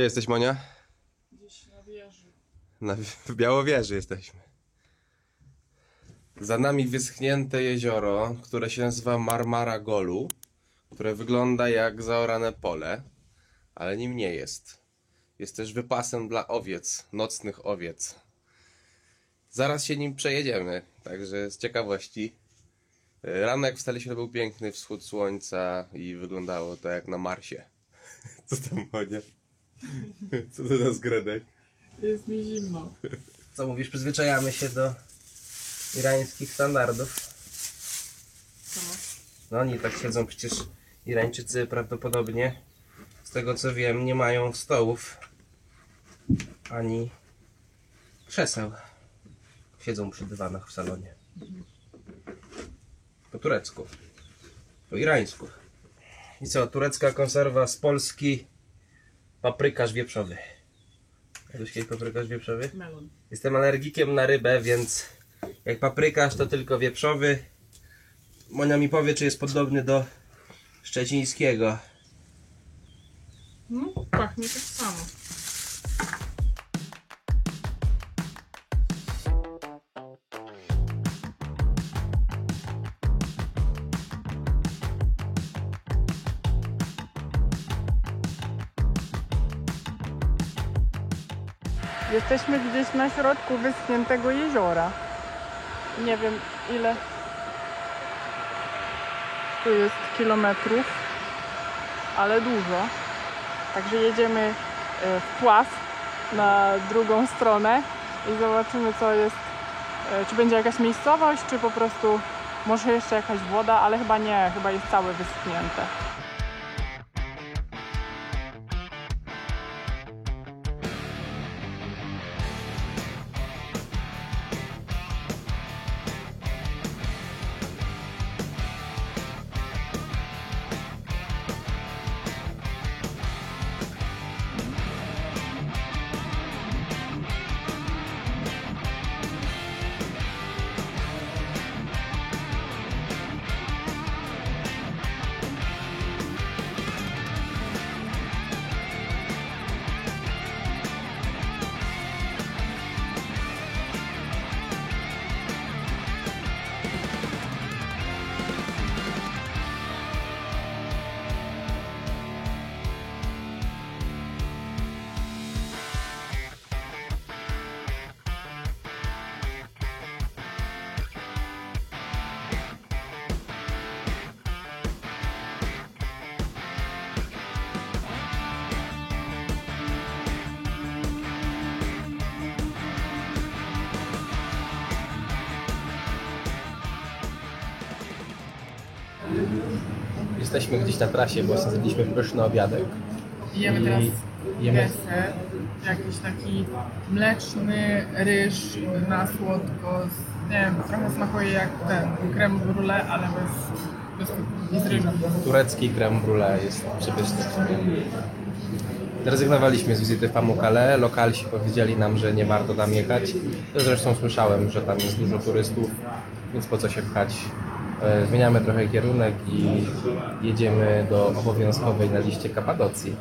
Gdzie jesteś, Monia? Gdzieś na wieży. W Białowieży jesteśmy. Za nami wyschnięte jezioro, które się nazywa Marmara Golu, które wygląda jak zaorane pole, ale nim nie jest. Jest też wypasem dla owiec, nocnych owiec. Zaraz się nim przejedziemy, także z ciekawości. Rano jak wstaliśmy, to był piękny wschód słońca i wyglądało to jak na Marsie. Co tam, Monia? Co to za zgredek? Jest mi zimno. Co mówisz, przyzwyczajamy się do irańskich standardów. Co masz? No oni tak siedzą, przecież Irańczycy prawdopodobnie, z tego co wiem, nie mają stołów ani krzeseł. Siedzą przy dywanach w salonie. Po turecku. Po irańsku. I co, turecka konserwa z Polski, paprykarz wieprzowy. Jadłeś kiedyś paprykarz wieprzowy? Melon. Jestem alergikiem na rybę, więc jak paprykarz to tylko wieprzowy. Monia mi powie, czy jest podobny do szczecińskiego. No, pachnie tak samo. Jesteśmy gdzieś na środku wyschniętego jeziora. Nie wiem ile tu jest kilometrów, ale dużo. Także jedziemy w pław na drugą stronę i zobaczymy, co jest, czy będzie jakaś miejscowość, czy po prostu może jeszcze jakaś woda, ale chyba nie, chyba jest całe wyschnięte. Jesteśmy gdzieś na trasie, bo zjedliśmy pyszny obiadek. Jemy teraz jemy deser, jakiś taki mleczny ryż na słodko, nie wiem, trochę smakuje jak ten creme brulee, ale bez i z ryżem. turecki creme brulee, jest przepyszny. Zrezygnowaliśmy z wizyty w Pamukkale. Lokalsi powiedzieli nam, że nie warto tam jechać. Zresztą słyszałem, że tam jest dużo turystów, więc po co się pchać. Zmieniamy trochę kierunek i jedziemy do obowiązkowej na liście Kapadocji.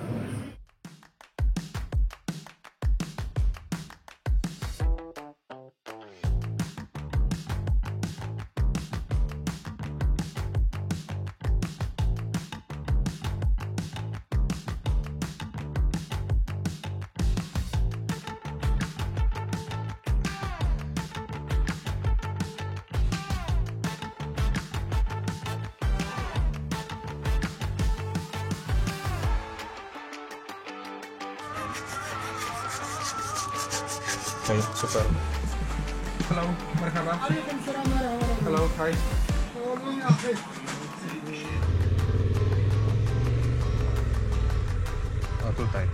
Okay, super. Hello, marhaba. Hello, hi. O, tutaj.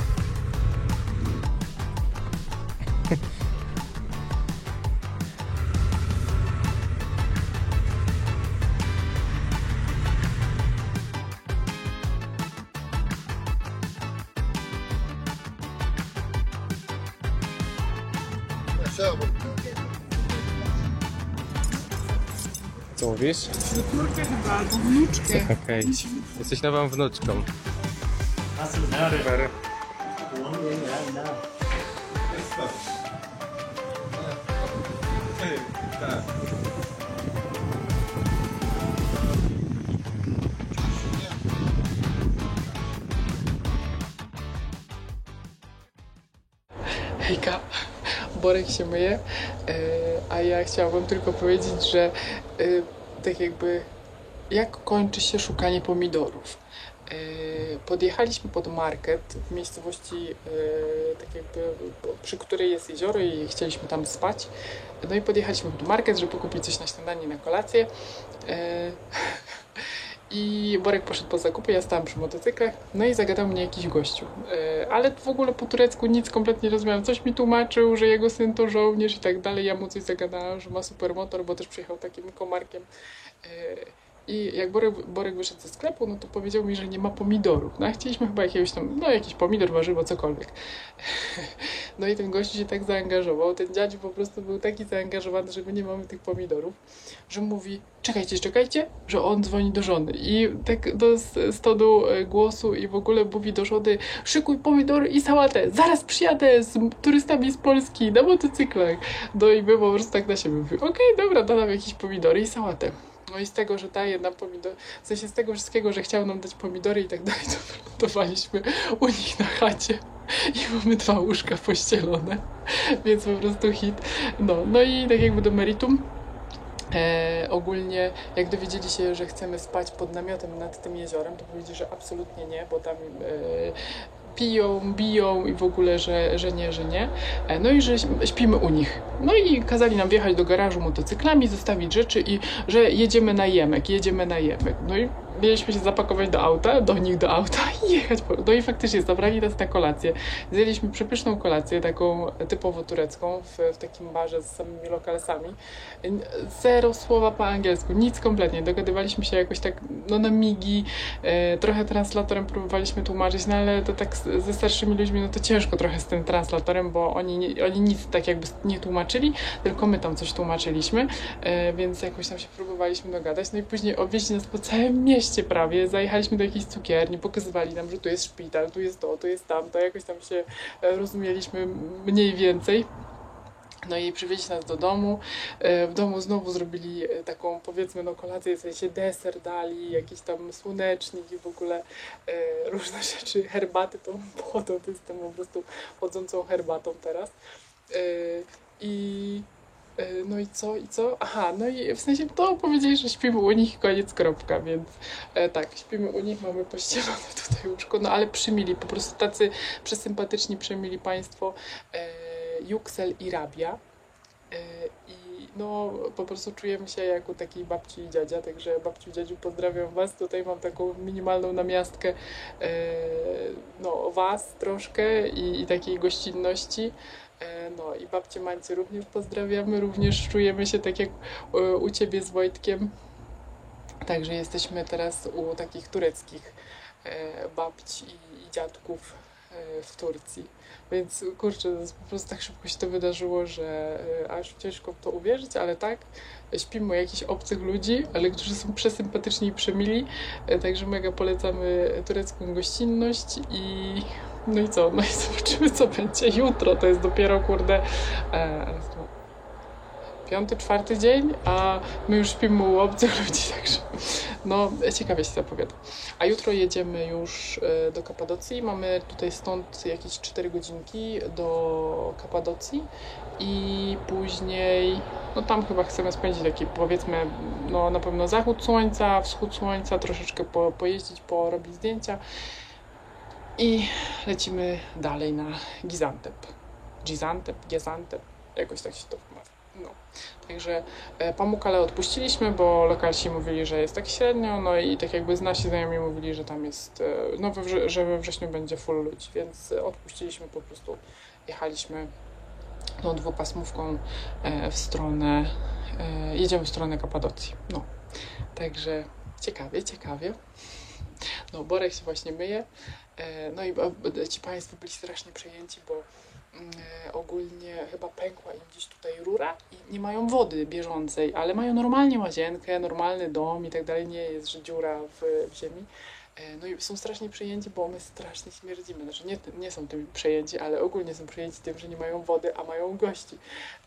Co mówisz? Córkę chyba, albo wnuczkę. Okej. Jesteś nową wnuczką. Super. Hejka, Borek się myje, a ja chciałabym tylko powiedzieć, że tak jakby jak kończy się szukanie pomidorów. Podjechaliśmy pod market w miejscowości tak jakby przy której jest jezioro i chcieliśmy tam spać. No i podjechaliśmy pod market, żeby kupić coś na śniadanie, na kolację. I Borek poszedł po zakupy, ja stałam przy motocyklach, no i zagadał mnie jakiś gościu. Ale w ogóle po turecku nic kompletnie nie rozumiałam. Coś mi tłumaczył, że jego syn to żołnierz i tak dalej. Ja mu coś zagadałam, że ma super motor, bo też przyjechał takim komarkiem. I jak Borek wyszedł ze sklepu, no to powiedział mi, że nie ma pomidorów. No a chcieliśmy chyba jakiegoś tam, no jakiś pomidor, warzywo, cokolwiek. No i ten gościu się tak zaangażował, ten dziadziu po prostu był taki zaangażowany, że my nie mamy tych pomidorów, że mówi, czekajcie, że on dzwoni do żony. I tak do stodu głosu i w ogóle mówi do żony, szykuj pomidory i sałatę, zaraz przyjadę z turystami z Polski na motocyklach. No i my po prostu tak na siebie mówimy, okej, dobra, da nam jakieś pomidory i sałatę. No i z tego, że daje nam pomidory, w sensie z tego wszystkiego, że chciał nam dać pomidory i tak dalej, to wylądowaliśmy u nich na chacie i mamy 2 łóżka pościelone, więc po prostu hit. No i tak jakby do meritum. Ogólnie jak dowiedzieli się, że chcemy spać pod namiotem nad tym jeziorem, to powiedzieli, że absolutnie nie, bo tam piją, biją i w ogóle, że nie. No i że śpimy u nich. No i kazali nam wjechać do garażu motocyklami, zostawić rzeczy i że jedziemy na Jemek. No i mieliśmy się zapakować do nich do auta i jechać. No i faktycznie zabrali nas na kolację. Zjedliśmy przepyszną kolację, taką typowo turecką, w takim barze z samymi lokalsami. Zero słowa po angielsku, nic kompletnie. Dogadywaliśmy się jakoś tak, no na migi, trochę translatorem próbowaliśmy tłumaczyć, no ale to tak ze starszymi ludźmi, no to ciężko trochę z tym translatorem, bo oni nic tak jakby nie tłumaczyli, tylko my tam coś tłumaczyliśmy, więc jakoś tam się próbowaliśmy dogadać. No i później obwieźli nas po całym mieście prawie, zajechaliśmy do jakiejś cukierni, pokazywali nam, że tu jest szpital, tu jest to, tu jest tamto, jakoś tam się rozumieliśmy mniej więcej. No i przywieźli nas do domu. W domu znowu zrobili taką, powiedzmy, no kolację, w sensie deser dali, jakiś tam słonecznik i w ogóle różne rzeczy, herbaty tą wodą, to jestem po prostu chodzącą herbatą teraz. No i co? Aha, no i w sensie to powiedzieli, że śpimy u nich, koniec, kropka, więc tak, śpimy u nich, mamy pościelone tutaj łóżko, no ale przymili, po prostu tacy przesympatyczni, przymili państwo. Yüksel i Rabia i no po prostu czujemy się jak u takiej babci i dziadzia, także babciu i dziadziu pozdrawiam was, tutaj mam taką minimalną namiastkę no was troszkę i takiej gościnności. No i babcię Mańcy również pozdrawiamy, również czujemy się tak jak u ciebie z Wojtkiem, także jesteśmy teraz u takich tureckich babci i dziadków w Turcji. Więc kurczę, po prostu tak szybko się to wydarzyło, że aż ciężko w to uwierzyć, ale tak, śpimy u jakichś obcych ludzi, ale którzy są przesympatyczni i przemili, także mega polecamy turecką gościnność no i co? No i zobaczymy, co będzie jutro, to jest dopiero, kurde, 5., 4. dzień, a my już śpimy u obcych ludzi, także no ciekawie się zapowiada. A jutro jedziemy już do Kapadocji, mamy tutaj stąd jakieś 4 godzinki do Kapadocji i później, no tam chyba chcemy spędzić taki, powiedzmy, no na pewno zachód słońca, wschód słońca, troszeczkę pojeździć, porobić zdjęcia i lecimy dalej na Gizantep, jakoś tak się to wymawia. No. Także Pamukkale odpuściliśmy, bo lokalsi mówili, że jest tak średnio, no i tak jakby nasi znajomi mówili, że tam jest, no że we wrześniu będzie full ludzi, więc odpuściliśmy, po prostu jechaliśmy tą 2-pasmówką w stronę, jedziemy w stronę Kapadocji, no. Także ciekawie. No, Borek się właśnie myje, no i ci państwo byli strasznie przejęci, bo ogólnie chyba pękła im gdzieś tutaj rura i nie mają wody bieżącej, ale mają normalnie łazienkę, normalny dom i tak dalej, nie jest, że dziura w ziemi. No i są strasznie przejęci, bo my strasznie śmierdzimy. Znaczy nie są tym przejęci, ale ogólnie są przejęci tym, że nie mają wody, a mają gości.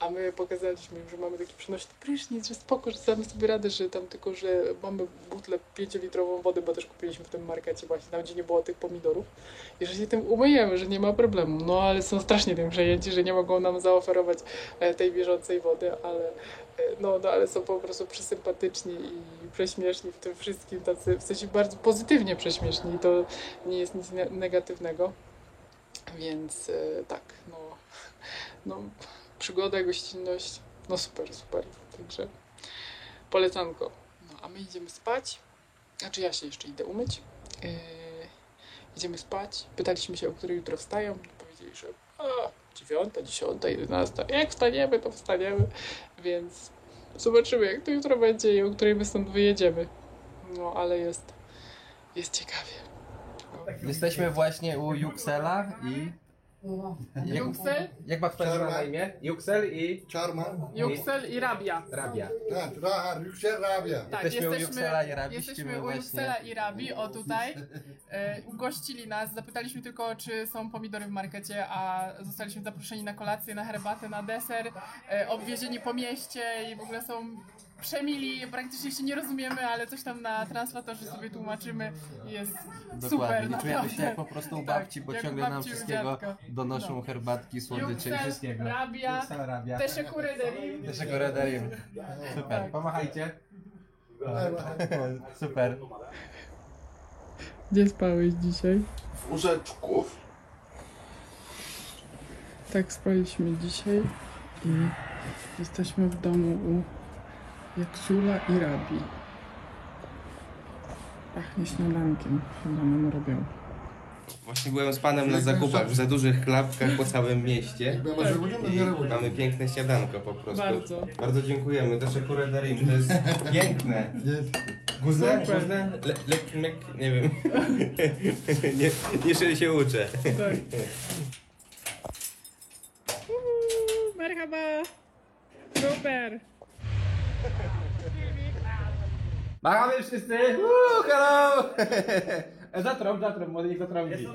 A my pokazaliśmy im, że mamy taki przenośny prysznic, że spoko, że damy sobie radę, że tam tylko, że mamy butlę 5-litrową wody, bo też kupiliśmy w tym markecie właśnie, tam gdzie nie było tych pomidorów. I że się tym umyjemy, że nie ma problemu. No ale są strasznie tym przejęci, że nie mogą nam zaoferować tej bieżącej wody, ale są po prostu przesympatyczni i prześmieszni w tym wszystkim, tacy w sensie bardzo pozytywnie prześmieszni i to nie jest nic negatywnego, więc tak, no przygoda, gościnność, no super, także polecanko. No a my idziemy spać, znaczy ja się jeszcze idę umyć, idziemy spać, pytaliśmy się, o której jutro wstają, powiedzieli, że 9, 10, 11, jak wstaniemy, to wstaniemy, więc zobaczymy, jak to jutro będzie i o której my stąd wyjedziemy. No, ale jest ciekawie. Jesteśmy właśnie u Yuxela i... Yuxel? Jak ma twoja żona na imię? Yuxel i... Charman. Yuxel i Rabia. Rabia. Tak, Yüksel Rabia. Tak, Jesteśmy u Yuxela i Rabi, jesteśmy śpimy u właśnie. Yuxela i Rabi, o tutaj. Ugościli nas, zapytaliśmy tylko, czy są pomidory w markecie, a zostaliśmy zaproszeni na kolację, na herbatę, na deser, obwiezieni po mieście i w ogóle są przemili, praktycznie się nie rozumiemy, ale coś tam na translatorze sobie tłumaczymy i jest super, Dokładnie, naprawdę. czujemy się jak po prostu u babci, bo jak u ciągle nam babci, u wszystkiego dziadka. donoszą, No. herbatki, słodycze i Yuxel, wszystkiego. Rabia, Yuxel, Rabia. Teşekkür ederim. Teşekkür ederim. Super, pomachajcie. Super. Gdzie spałeś dzisiaj? W łóżeczku. Tak spaliśmy dzisiaj i jesteśmy w domu u Yuxela i Rabi. Pachnie śniadankiem, chyba nam robią. Właśnie byłem z panem na zakupach w za dużych klapkach po całym mieście. I Tak. mamy piękne śniadanko po prostu. Bardzo. Bardzo dziękujemy. Teşekkür ederim. To jest piękne. Guzle? Super. Guzle? Lekmek? Nie wiem. nie się uczę. Tak. Merhaba. Super. Machamy wszyscy! Hello! Zatrom, młody niech zatrąbi.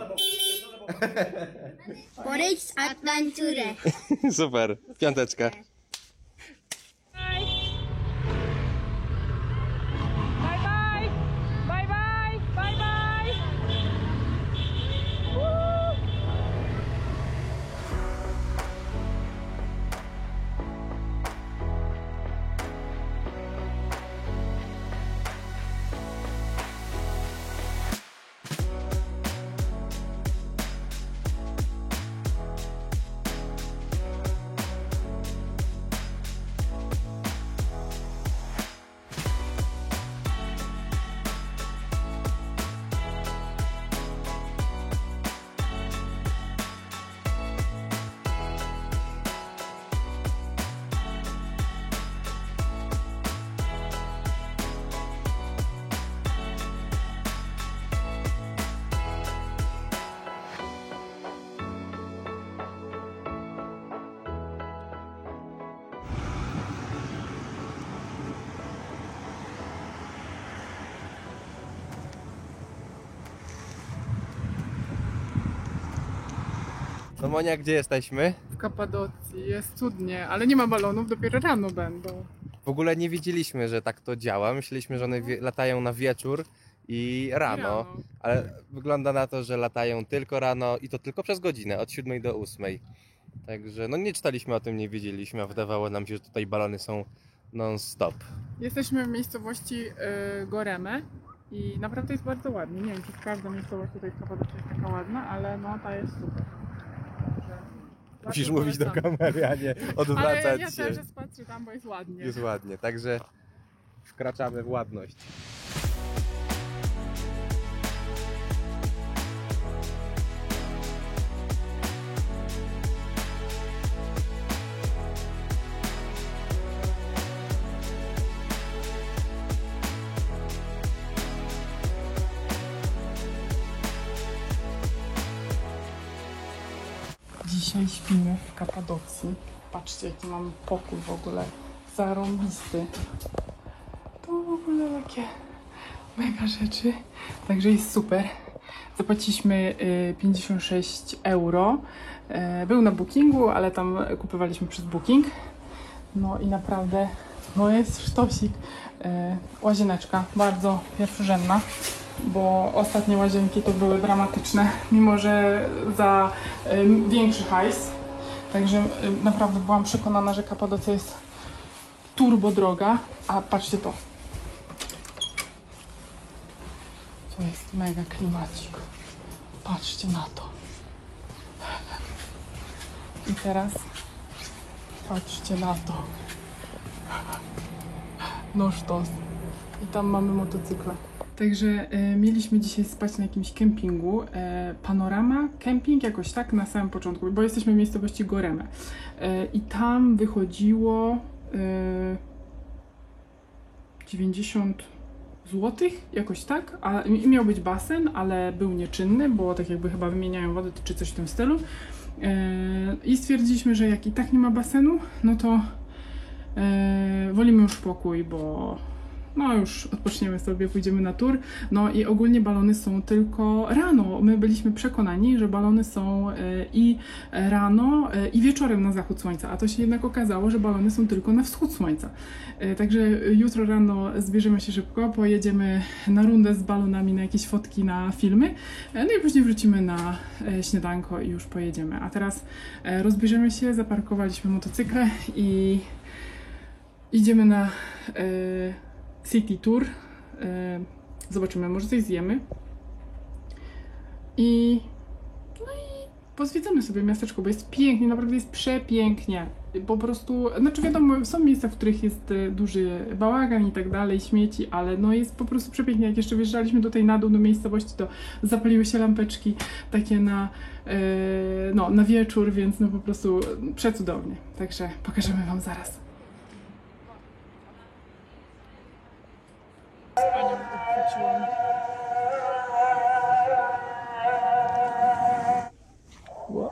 Forest Adventure. Super. Piąteczka. Bye bye. Bye bye. Bye bye. No Monia, gdzie jesteśmy? W Kapadocji jest cudnie, ale nie ma balonów, dopiero rano będą. W ogóle nie wiedzieliśmy, że tak to działa. Myśleliśmy, że one latają na wieczór i rano, ale wygląda na to, że latają tylko rano i to tylko przez godzinę, od 7 do 8. Także no nie czytaliśmy o tym, nie wiedzieliśmy, a wydawało nam się, że tutaj balony są non-stop. Jesteśmy w miejscowości Goreme i naprawdę jest bardzo ładnie. Nie wiem, czy każda miejscowość tutaj w Kapadocji jest taka ładna, ale no ta jest super. Musisz mówić do kamery, a nie Ale odwracać ja się. też patrzę tam, bo jest ładnie. Jest ładnie, także wkraczamy w ładność. Dzisiaj śpimy w Kapadocji. Patrzcie, jaki mam pokój w ogóle zarąbisty. To w ogóle takie mega rzeczy, także jest super. Zapłaciliśmy 56 euro. Był na bookingu, ale tam kupowaliśmy przez booking. No i naprawdę, no jest sztosik. Łazieneczka, bardzo pierwszorzędna, bo ostatnie łazienki to były dramatyczne, mimo że za większy hajs. Także naprawdę byłam przekonana, że Kapadocja jest turbo droga, a patrzcie to. To jest mega klimacik. Patrzcie na to. I teraz patrzcie na to. No sztos. I tam mamy motocykle. Także mieliśmy dzisiaj spać na jakimś kempingu. Panorama Camping, jakoś tak na samym początku, bo jesteśmy w miejscowości Goreme. I tam wychodziło 90 zł, jakoś tak, a miał być basen, ale był nieczynny, bo tak jakby chyba wymieniają wodę czy coś w tym stylu. I stwierdziliśmy, że jak i tak nie ma basenu, no to wolimy już pokój, bo no już odpoczniemy sobie, pójdziemy na tour. No i ogólnie balony są tylko rano. My byliśmy przekonani, że balony są i rano, i wieczorem na zachód słońca, a to się jednak okazało, że balony są tylko na wschód słońca. Także jutro rano zbierzemy się szybko, pojedziemy na rundę z balonami, na jakieś fotki, na filmy, no i później wrócimy na śniadanko i już pojedziemy. A teraz rozbierzemy się, zaparkowaliśmy motocykle i idziemy na City Tour. Zobaczymy, może coś zjemy. I pozwiedzamy sobie miasteczko, bo jest pięknie, naprawdę jest przepięknie. Po prostu, znaczy wiadomo, są miejsca, w których jest duży bałagan i tak dalej, śmieci, ale no jest po prostu przepięknie. Jak jeszcze wjeżdżaliśmy tutaj na dół do miejscowości, to zapaliły się lampeczki takie na, no, na wieczór, więc no po prostu przecudownie. Także pokażemy wam zaraz. Panią uchwyciłam. Wow.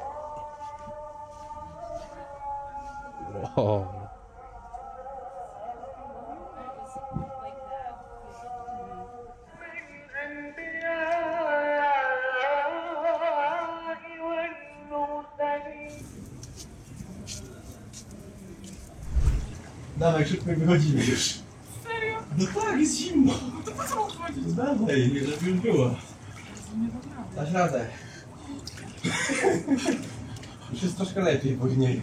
Dawaj, szybko wychodzimy już. Serio? No tak, jest zimno. To po co odchodzić? No dawaj, nie żeby już było. Dasz radę. Już jest troszkę lepiej później.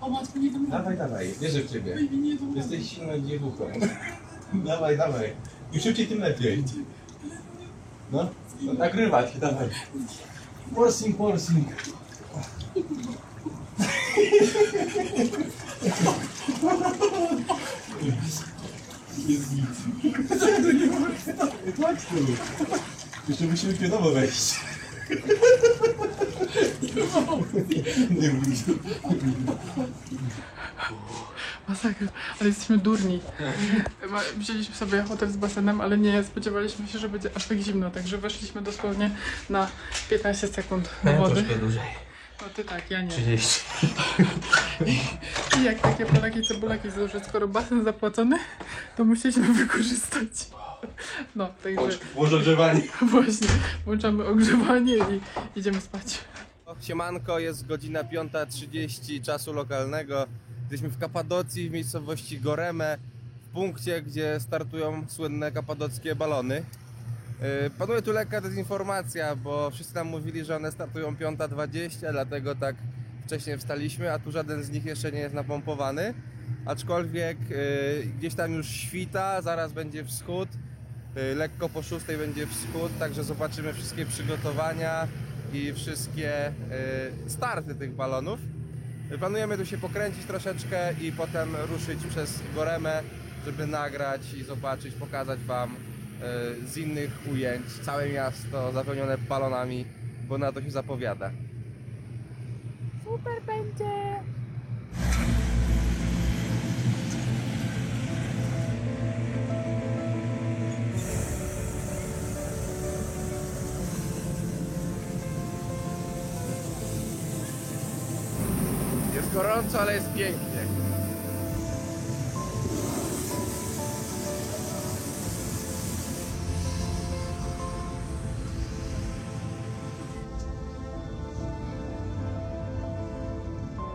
O matko, nie dam Dawaj, dawaj, wierzę w ciebie. rady. Nie dam rady. Jesteś silną dziewuchą. Dawaj, dawaj. Im szybciej, tym lepiej. No, nagrywać, dawaj. Morsing, morsing. Jest nic. Chodź tu. Jeszcze musimy pionowo wejść. Nie mówisz. Masakra, ale jesteśmy durni. Wzięliśmy sobie hotel z basenem, ale nie spodziewaliśmy się, że będzie aż tak zimno, także weszliśmy dosłownie na 15 sekund do wody. Troszkę dłużej. No ty tak, ja nie. 30. I jak takie Polaki cebulaki, że skoro basen zapłacony, to musieliśmy wykorzystać. No, także Włącz ogrzewanie. właśnie włączamy ogrzewanie i idziemy spać. Siemanko, jest godzina 5:30 czasu lokalnego. Jesteśmy w Kapadocji, w miejscowości Goreme, w punkcie, gdzie startują słynne kapadockie balony. Panuje tu lekka dezinformacja, bo wszyscy nam mówili, że one startują 5:20, dlatego tak wcześnie wstaliśmy, a tu żaden z nich jeszcze nie jest napompowany. Aczkolwiek gdzieś tam już świta, zaraz będzie wschód, lekko po 6 będzie wschód, także zobaczymy wszystkie przygotowania i wszystkie starty tych balonów. Planujemy tu się pokręcić troszeczkę i potem ruszyć przez Goremę, żeby nagrać i zobaczyć, pokazać wam z innych ujęć całe miasto zapełnione balonami, bo na to się zapowiada. Super będzie! Jest gorąco, ale jest pięknie.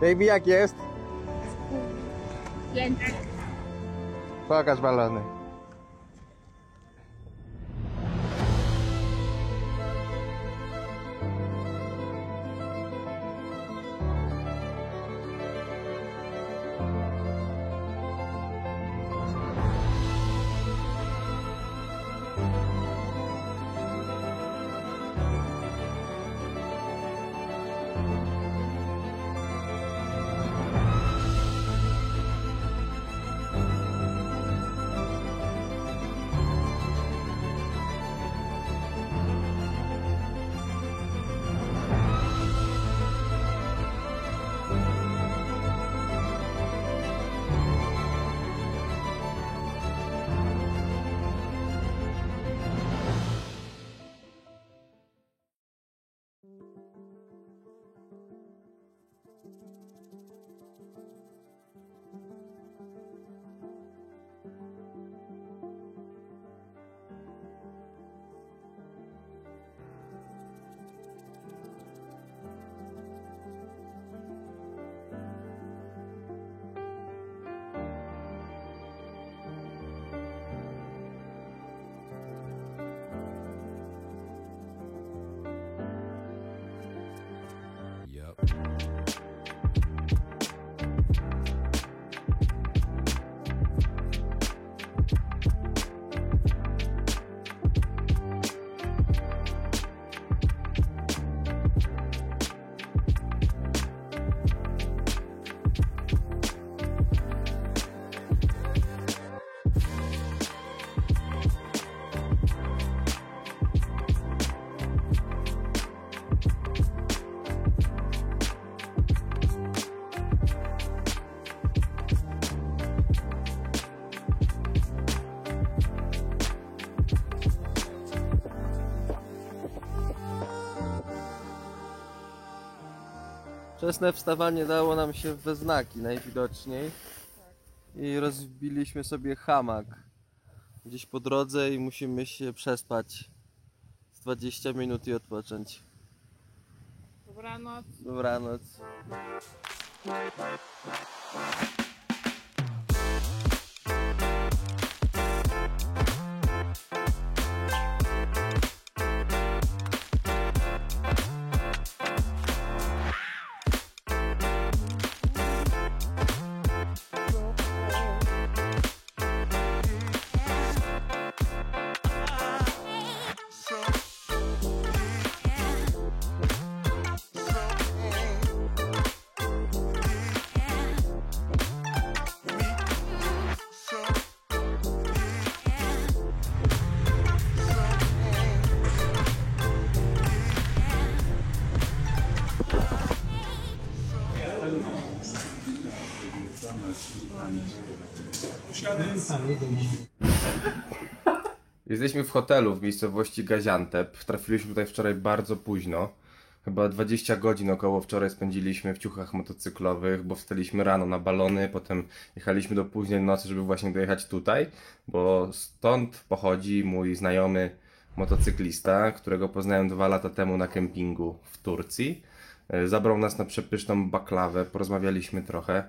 Baby, jak jest? Pięknie. Pokaż balony. Wczesne wstawanie dało nam się we znaki najwidoczniej i rozbiliśmy sobie hamak gdzieś po drodze i musimy się przespać z 20 minut i odpocząć. Dobranoc. Dobranoc. Jesteśmy w hotelu w miejscowości Gaziantep. Trafiliśmy tutaj wczoraj bardzo późno. Chyba 20 godzin około wczoraj spędziliśmy w ciuchach motocyklowych, bo wstaliśmy rano na balony, potem jechaliśmy do późnej nocy, żeby właśnie dojechać tutaj, bo stąd pochodzi mój znajomy motocyklista, którego poznałem 2 lata temu na kempingu w Turcji. Zabrał nas na przepyszną baklawę, porozmawialiśmy trochę.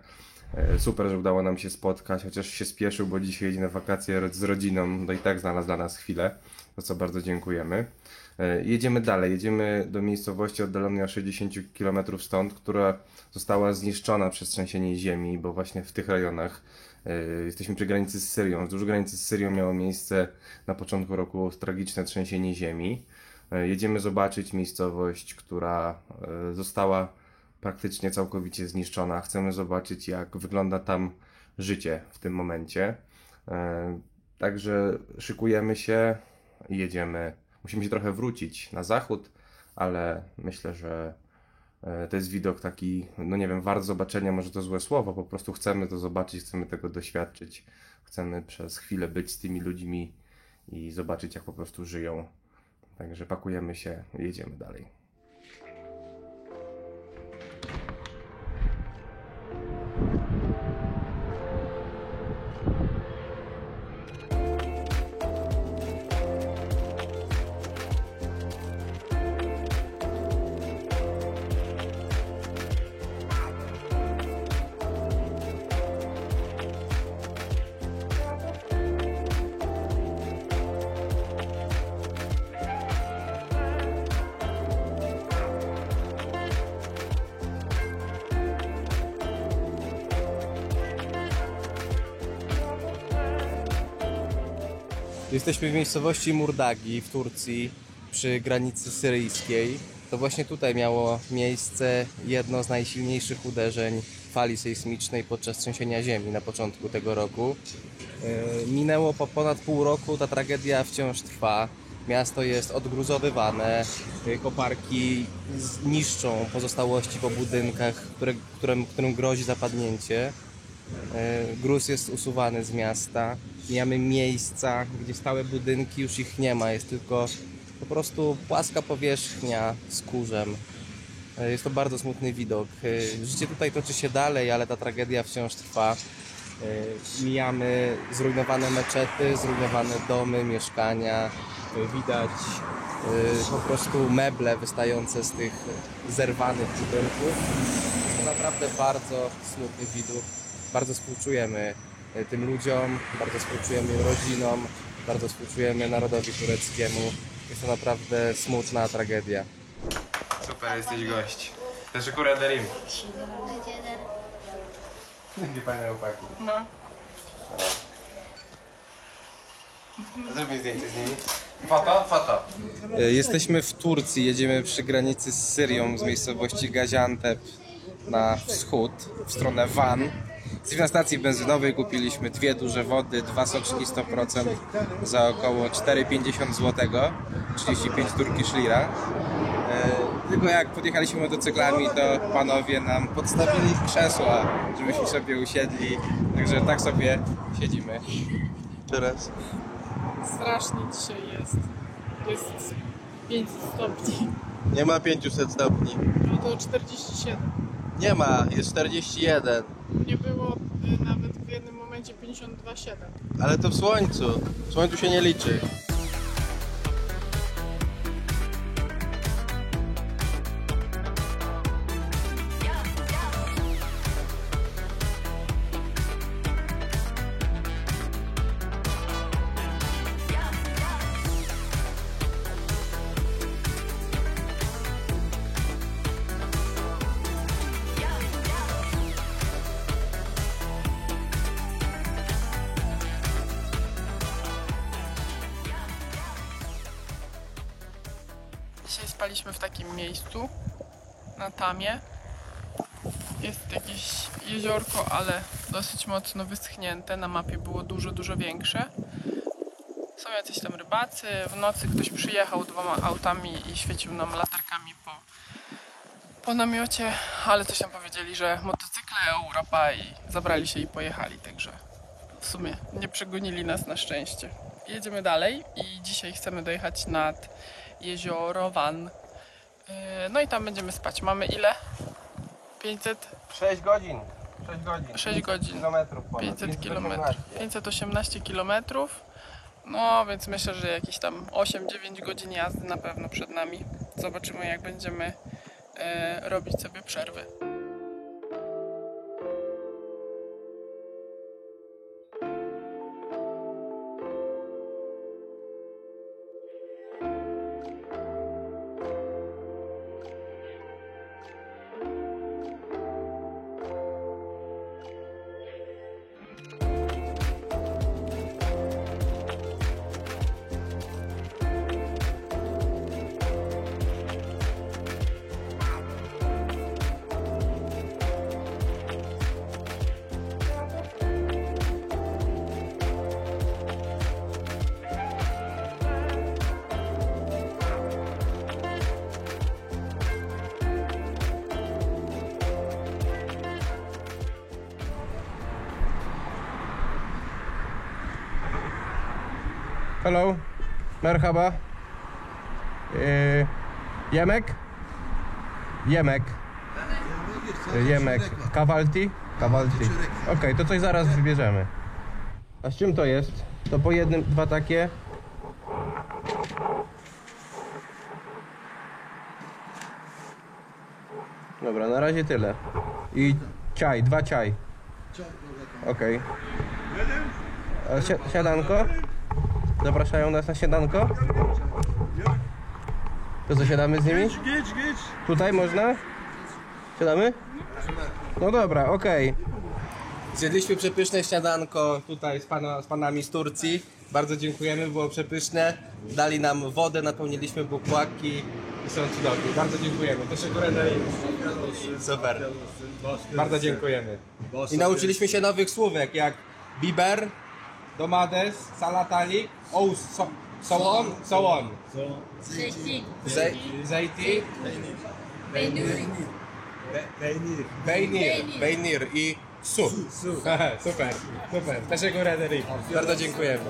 Super, że udało nam się spotkać, chociaż się spieszył, bo dzisiaj jedzie na wakacje z rodziną, no i tak znalazł dla nas chwilę, za co bardzo dziękujemy. Jedziemy dalej, jedziemy do miejscowości oddalonej o 60 km stąd, która została zniszczona przez trzęsienie ziemi, bo właśnie w tych rejonach jesteśmy przy granicy z Syrią. Wzdłuż granicy z Syrią miało miejsce na początku roku tragiczne trzęsienie ziemi. Jedziemy zobaczyć miejscowość, która została praktycznie całkowicie zniszczona. Chcemy zobaczyć, jak wygląda tam życie w tym momencie. Także szykujemy się i jedziemy. Musimy się trochę wrócić na zachód, ale myślę, że to jest widok taki, no nie wiem, wart zobaczenia, może to złe słowo, po prostu chcemy to zobaczyć, chcemy tego doświadczyć, chcemy przez chwilę być z tymi ludźmi i zobaczyć, jak po prostu żyją. Także pakujemy się i jedziemy dalej. Jesteśmy w miejscowości Murdagi w Turcji, przy granicy syryjskiej. To właśnie tutaj miało miejsce jedno z najsilniejszych uderzeń fali sejsmicznej podczas trzęsienia ziemi na początku tego roku. Minęło po ponad pół roku, ta tragedia wciąż trwa. Miasto jest odgruzowywane, koparki niszczą pozostałości po budynkach, którym grozi zapadnięcie. Gruz jest usuwany z miasta. Mijamy miejsca, gdzie stałe budynki, już ich nie ma, jest tylko po prostu płaska powierzchnia z kurzem. Jest to bardzo smutny widok. Życie tutaj toczy się dalej, ale ta tragedia wciąż trwa. Mijamy zrujnowane meczety, zrujnowane domy, mieszkania. Widać po prostu meble wystające z tych zerwanych budynków. Jest to naprawdę bardzo smutny widok. Bardzo współczujemy tym ludziom, bardzo współczujemy rodzinom, bardzo współczujemy narodowi tureckiemu. Jest to naprawdę smutna tragedia. Super, jesteś gość. Teşekkür ederim. Jakie fajne chłopaki. No. Zrobię zdjęcie z nimi. Foto, foto. Jesteśmy w Turcji, jedziemy przy granicy z Syrią z miejscowości Gaziantep na wschód, w stronę Van. Jesteśmy na stacji benzynowej, kupiliśmy 2 duże wody, 2 soczki 100% za około 4,50 zł, 35 turkish lira. Tylko jak podjechaliśmy motocyklami, to panowie nam podstawili krzesła, żebyśmy sobie usiedli, także tak sobie siedzimy. Teraz. Strasznie dzisiaj jest. Jest 500 stopni. Nie ma 500 stopni. No to 47. Nie ma, jest 41. Nie było nawet w jednym momencie 52,7. Ale to w słońcu. W słońcu się nie liczy. Dzisiaj spaliśmy w takim miejscu, na Tamie. Jest jakieś jeziorko, ale dosyć mocno wyschnięte. Na mapie było dużo większe. Są jacyś tam rybacy. W nocy ktoś przyjechał 2 autami i świecił nam latarkami po namiocie, ale coś nam powiedzieli, że motocykle Europa i zabrali się i pojechali, także w sumie nie przegonili nas na szczęście. Jedziemy dalej i dzisiaj chcemy dojechać nad jezioro Van. No i tam będziemy spać. Mamy ile? 500? 6 godzin. 6 godzin. Kilometrów ponad. 500 km. 518 km. No więc myślę, że jakieś tam 8-9 godzin jazdy na pewno przed nami. Zobaczymy, jak będziemy robić sobie przerwy. Hello, merhaba. Yemek? Yemek. Yemek. Kawalti? Kawalti. Okej, to coś zaraz wybierzemy. A z czym to jest? To po jednym, 2 takie. Dobra, na razie tyle. I czaj, 2 czaj. Okej. A siadanko? Zapraszają nas na śniadanko? To co, siadamy z nimi? Tutaj można? Siadamy? No dobra, okej. Zjedliśmy przepyszne śniadanko tutaj z panami z Turcji. Bardzo dziękujemy, było przepyszne. Dali nam wodę, napełniliśmy bukłaki i są cudowni. Bardzo dziękujemy. Teşekkür ederim. Super. Bardzo dziękujemy. I nauczyliśmy się nowych słówek jak biber, domates, salatalik, soğan. Zeyti, peynir i su. Super. Teşekkür ederim. Bardzo dziękujemy.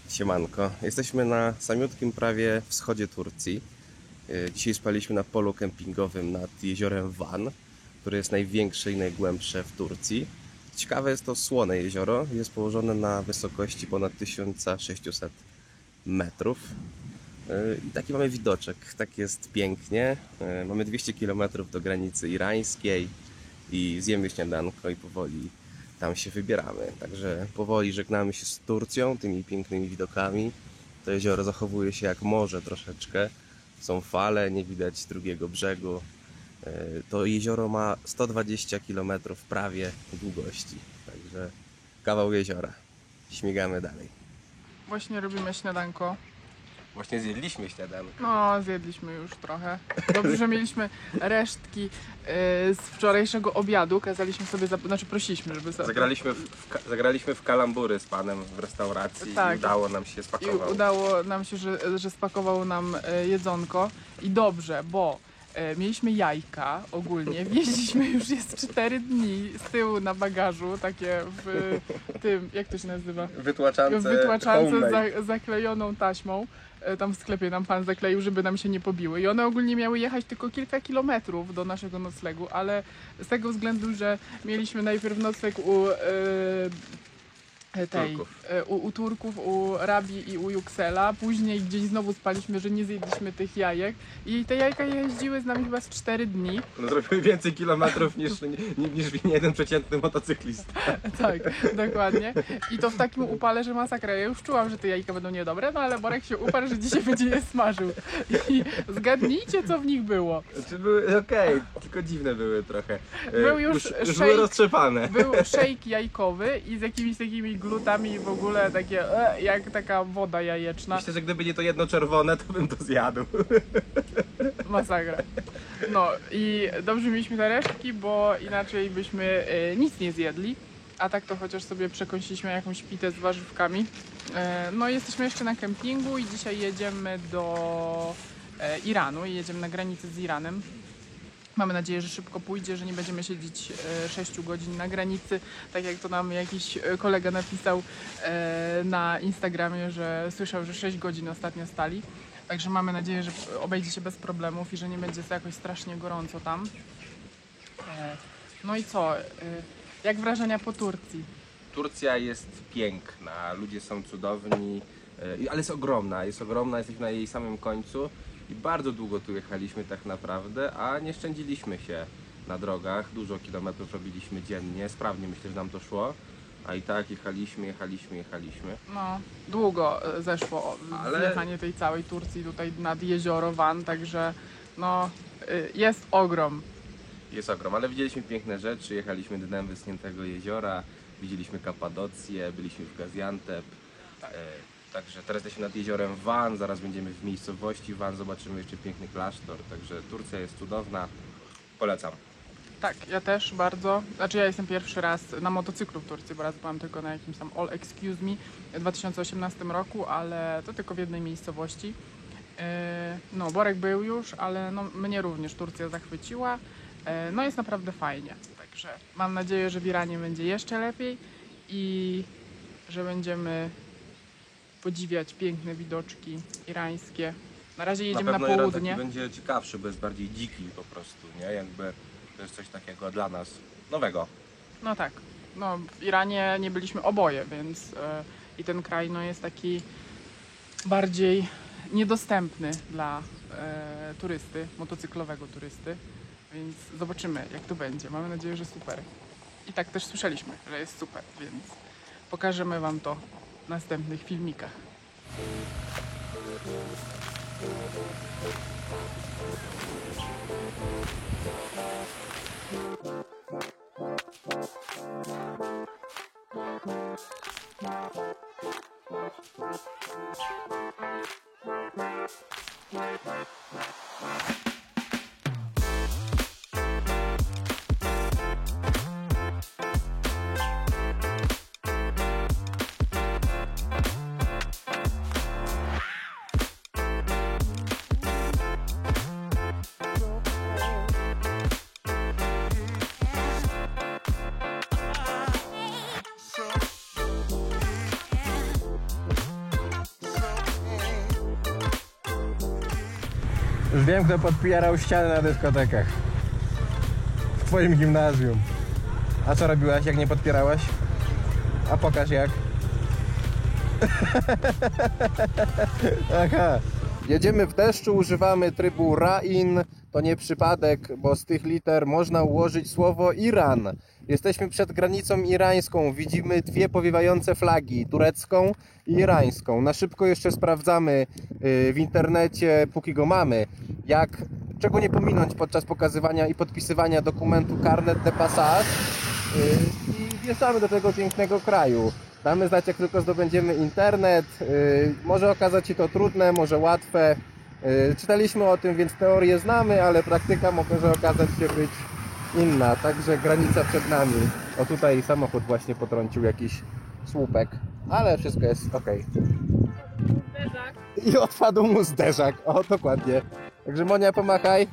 Siemanko, jesteśmy na samiutkim prawie wschodzie Turcji. Dzisiaj spaliśmy na polu kempingowym nad jeziorem Van, które jest największe i najgłębsze w Turcji. Ciekawe jest to słone jezioro, jest położone na wysokości ponad 1600 metrów. I taki mamy widoczek, tak jest pięknie. Mamy 200 km do granicy irańskiej i zjemy śniadanko i powoli tam się wybieramy. Także powoli żegnamy się z Turcją, tymi pięknymi widokami. To jezioro zachowuje się jak morze troszeczkę. Są fale, nie widać drugiego brzegu. To jezioro ma 120 km prawie długości. Także kawał jeziora. Śmigamy dalej. Właśnie robimy śniadanko. Właśnie zjedliśmy śniadanko. No, zjedliśmy już trochę. Dobrze, że mieliśmy resztki z wczorajszego obiadu. Kazaliśmy sobie, prosiliśmy, żeby sobie... Zagraliśmy w kalambury z panem w restauracji Tak. i udało nam się I spakować. udało nam się, że spakował nam jedzonko. I dobrze, bo mieliśmy jajka ogólnie. Wieźliśmy już je z 4 dni z tyłu na bagażu, takie w tym, jak to się nazywa? Wytłaczance zaklejoną taśmą. Tam w sklepie nam pan zakleił, żeby nam się nie pobiły. I one ogólnie miały jechać tylko kilka kilometrów do naszego noclegu, ale z tego względu, że mieliśmy najpierw nocleg u Turków, u Rabi i u Juksela. Później gdzieś znowu spaliśmy, że nie zjedliśmy tych jajek. I te jajka jeździły z nami chyba z 4 dni. No, zrobimy więcej kilometrów niż jeden przeciętny motocyklista. Tak, dokładnie. I to w takim upale, że masakra. Ja już czułam, że te jajka będą niedobre, no ale Borek się uparł, że dzisiaj będzie je smażył. I zgadnijcie, co w nich było. Znaczy były okej, tylko dziwne były trochę. Był już były roztrzepane. Był szejk jajkowy i z jakimiś takimi glutami w ogóle takie jak taka woda jajeczna. Myślę, że gdyby nie to jedno czerwone, to bym to zjadł. Masakra. No i dobrze mieliśmy te resztki, bo inaczej byśmy nic nie zjedli. A tak to chociaż sobie przekąsiliśmy jakąś pitę z warzywkami. No jesteśmy jeszcze na kempingu i dzisiaj jedziemy do Iranu i jedziemy na granicę z Iranem. Mamy nadzieję, że szybko pójdzie, że nie będziemy siedzieć 6 godzin na granicy, tak jak to nam jakiś kolega napisał na Instagramie, że słyszał, że 6 godzin ostatnio stali. Także mamy nadzieję, że obejdzie się bez problemów i że nie będzie jakoś strasznie gorąco tam. No i co? Jak wrażenia po Turcji? Turcja jest piękna, ludzie są cudowni, ale jest ogromna, jesteśmy na jej samym końcu i bardzo długo tu jechaliśmy tak naprawdę, a nie szczędziliśmy się na drogach, dużo kilometrów robiliśmy dziennie, sprawnie myślę, że nam to szło, a i tak jechaliśmy. No, długo zeszło zjechanie tej całej Turcji tutaj nad jezioro Van, także no jest ogrom. Jest ogrom, ale widzieliśmy piękne rzeczy, jechaliśmy dnem wyschniętego jeziora, widzieliśmy Kapadocję, byliśmy w Gaziantep. Także teraz jesteśmy nad jeziorem Van, zaraz będziemy w miejscowości Van, zobaczymy jeszcze piękny klasztor. Także Turcja jest cudowna, polecam. Tak, ja też bardzo. Znaczy ja jestem pierwszy raz na motocyklu w Turcji, bo raz byłam tylko na jakimś tam All Excuse Me w 2018 roku, ale to tylko w jednej miejscowości. No, Borek był już, ale no, mnie również Turcja zachwyciła. No jest naprawdę fajnie, także mam nadzieję, że w Iranie będzie jeszcze lepiej i że będziemy podziwiać piękne widoczki irańskie. Na razie jedziemy na Iran południe. taki będzie ciekawszy, bo jest bardziej dziki po prostu, nie? Jakby to jest coś takiego dla nas nowego. No tak, no w Iranie nie byliśmy oboje, więc i ten kraj no, jest taki bardziej niedostępny dla turysty, motocyklowego turysty, więc zobaczymy jak to będzie. Mamy nadzieję, że super. I tak też słyszeliśmy, że jest super, więc pokażemy Wam to w następnych filmikach. Już wiem, kto podpierał ściany na dyskotekach. W twoim gimnazjum. A co robiłaś, jak nie podpierałaś? A pokaż jak. Aha. Jedziemy w deszczu, używamy trybu RAIN. To nie przypadek, bo z tych liter można ułożyć słowo Iran. Jesteśmy przed granicą irańską. Widzimy dwie powiewające flagi, turecką i irańską. Na szybko jeszcze sprawdzamy w internecie, póki go mamy, czego nie pominąć podczas pokazywania i podpisywania dokumentu Carnet de Passage. I wjeżdżamy do tego pięknego kraju. Damy znać, jak tylko zdobędziemy internet. Może okazać się to trudne, może łatwe. Czytaliśmy o tym, więc teorię znamy, ale praktyka może okazać się być inna. Także granica przed nami. O, tutaj samochód właśnie potrącił jakiś słupek, ale wszystko jest ok. I odpadł mu zderzak. O, dokładnie. Także Monia, pomachaj.